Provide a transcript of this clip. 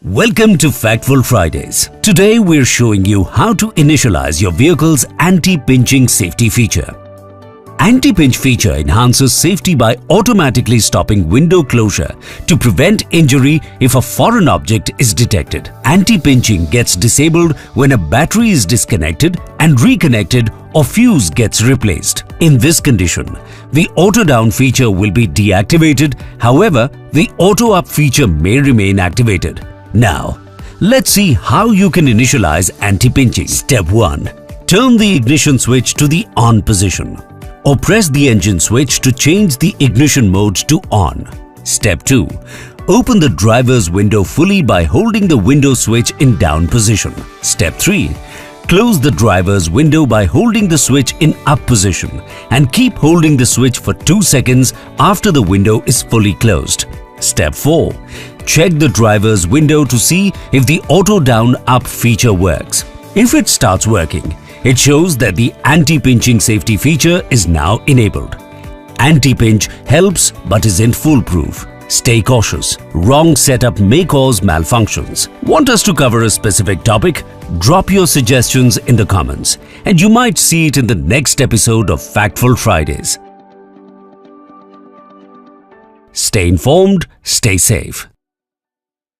Welcome to Factful Fridays. Today we're showing you how to initialize your vehicle's anti-pinching safety feature. Anti-pinch feature enhances safety by automatically stopping window closure to prevent injury if a foreign object is detected. Anti-pinching gets disabled when a battery is disconnected and reconnected or fuse gets replaced. In this condition, the auto down feature will be deactivated. However, the auto up feature may remain activated. Now, let's see how you can initialize anti-pinching. Step 1. Turn the ignition switch to the on position, or press the engine switch to change the ignition mode to on. Step 2. Open the driver's window fully by holding the window switch in down position. Step 3. Close the driver's window by holding the switch in up position and keep holding the switch for 2 seconds after the window is fully closed. Step 4. Check the driver's window to see if the auto down up feature works. If it starts working, it shows that the anti-pinching safety feature is now enabled. Anti-pinch helps but isn't foolproof. Stay cautious. Wrong setup may cause malfunctions. Want us to cover a specific topic? Drop your suggestions in the comments and you might see it in the next episode of Factful Fridays. Stay informed, stay safe.